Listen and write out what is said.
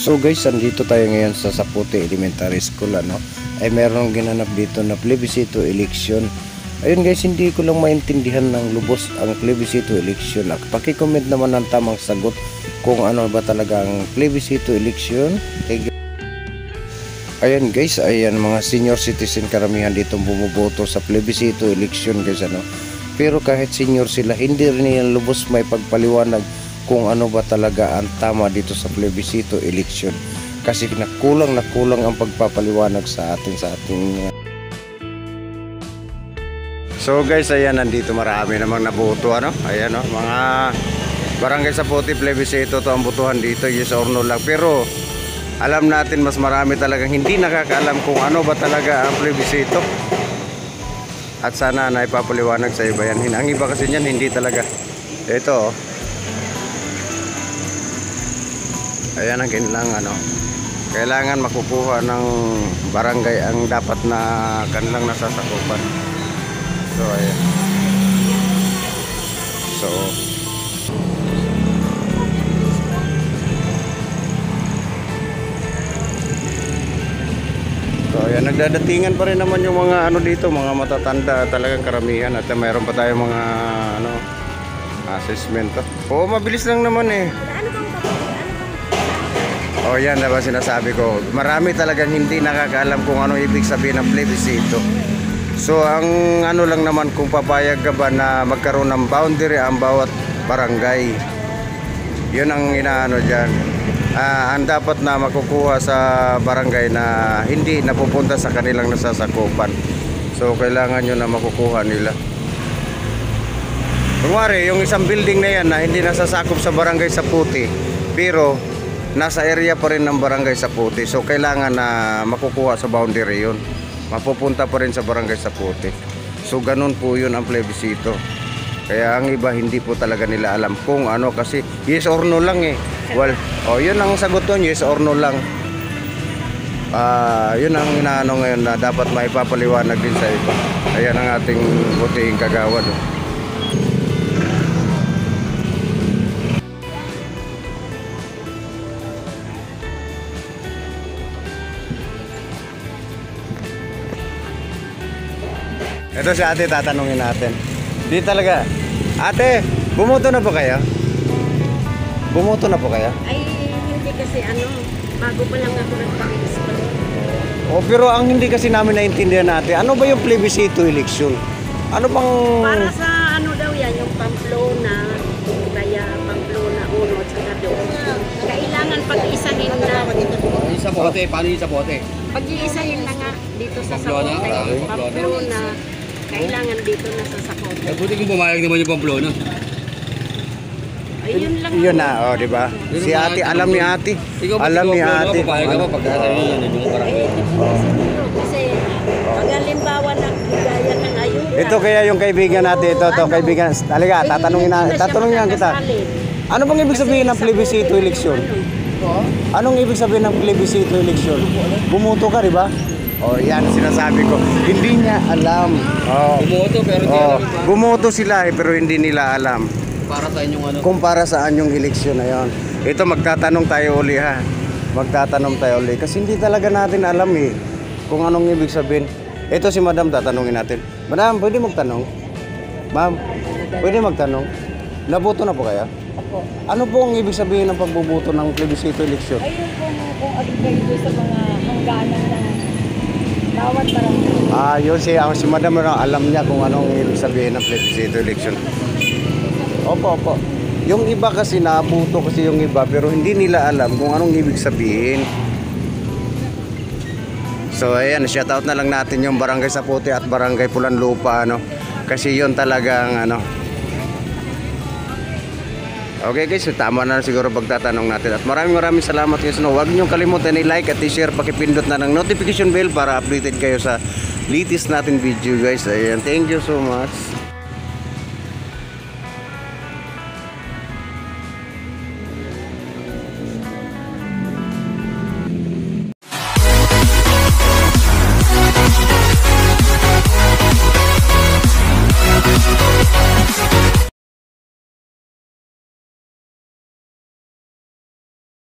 So guys, andito tayo ngayon sa Saputi Elementary School, ay meron ginanap dito na plebiscito election. Ayun guys, hindi ko lang maintindihan ng lubos ang plebiscito election. Paki-comment naman ng tamang sagot kung ano ba talaga ang plebiscito election. Ayan guys, ayan mga senior citizen karamihan dito bumuboto sa plebiscito election guys, Pero kahit senior sila, hindi rin nila lubos may pagpaliwanag kung ano ba talaga ang tama dito sa plebiscito election, kasi nakulang ang pagpapaliwanag sa ating So guys, ayan, nandito marami namang naboto, ayan, mga barangay Saputi plebiscito to ang botohan dito, yes or no lang. Pero alam natin mas marami talagang hindi nakakaalam kung ano ba talaga ang plebiscito, at sana na ipapaliwanag sa iba yan. Ang iba kasi niyan hindi talaga. Ito ayan ang kailangan makukuha ng barangay ang dapat na kanilang nasasakupan. So ayan. So ayan, nagdadatingan pa rin naman yung mga dito, mga matatanda talagang karamihan, at mayroon pa tayong mga assessment to. Oo, mabilis lang naman eh. Oh, yan diba sinasabi ko. Marami talagang hindi nakakaalam kung ano ibig sabihin ng plebiscito. So ang lang naman, kung papayag ka ba na magkaroon ng boundary ang bawat barangay. Yun ang inaano dyan. Ang dapat na makukuha sa barangay na hindi napupunta sa kanilang nasasakupan. So kailangan yun na makukuha nila. Kunwari, yung isang building na yan na hindi nasasakop sa barangay Saputi, pero nasa area pa rin ng barangay Saputi, so kailangan na makukuha sa boundary yun, mapupunta pa rin sa barangay Saputi. So ganun po yun ang plebiscito. Kaya ang iba hindi po talaga nila alam kung ano, kasi yes or no lang eh. Well, yun ang sagot doon, yes or no lang. Yun ang inaano ngayon na dapat maipapaliwanag din sa iba. Ayan ang ating butiing kagawad. Ito si ate, tatanungin natin. Di talaga. Ate, bumoto na po kayo? Bumoto na po kayo? Ay, hindi kasi bago pa lang ako nagpakispan. Pero ang hindi kasi namin naintindihan natin, ano ba yung plebiscito election? Ano bang... Para sa daw yan, yung Pamplona, kaya Pamplona 1 at saka 2. Kailangan pag-isahin na. Sa bote, paano yung sa bote? Pag-iisahin na nga dito sa Sapote, Pamplona. Kailangan dito na sa Sapote. Buti kung pumayag naman yung Pamplona. Ayun lang. Yun na, di ba? Si ate, alam ni ate. Alam ni ate. Pumayag ka ba pagkakaroon yun yung barangay? Kasi pag halimbawa nagbigayan ng ayuda. Ito kaya yung kaibigan natin, ito kaibigan. Talaga, tatanungin kita. Ano bang ibig sabihin ng plebiscito election? Anong ibig sabihin ng plebiscito election? Bumuto ka, di ba? Yan sinasabi ko. Hindi niya alam. Bumoto pero hindi alam. Bumoto sila pero hindi nila alam. Para sa inyong Kung para saan yung eleksyon na yon. Ito, magtatanong tayo uli ha. Magtatanong tayo uli. Kasi hindi talaga natin alam kung anong ibig sabihin. Ito si Madam, tatanungin natin. Madam, pwede magtanong? Ma'am, pwede magtanong? Naboto na po kaya? Opo. Ano po ang ibig sabihin ng pagboboto ng plebiscito election? Ayun kung alin kayo sa mga hangganan ng bawat barangay. Yun si Madam, alam niya kung anong ibig sabihin ng plebiscito election. Opo. Yung iba kasi nabuto kasi yung iba, pero hindi nila alam kung anong ibig sabihin. So ayan, shout out na lang natin yung barangay Saputi at barangay Pulanlupa, kasi yun talagang Okay guys, so tama na siguro pagtatanong natin. At maraming salamat guys. Huwag niyong kalimutan i-like at i-share, pakipindot na ng notification bell para updated kayo sa latest natin video guys. Ayan, thank you so much.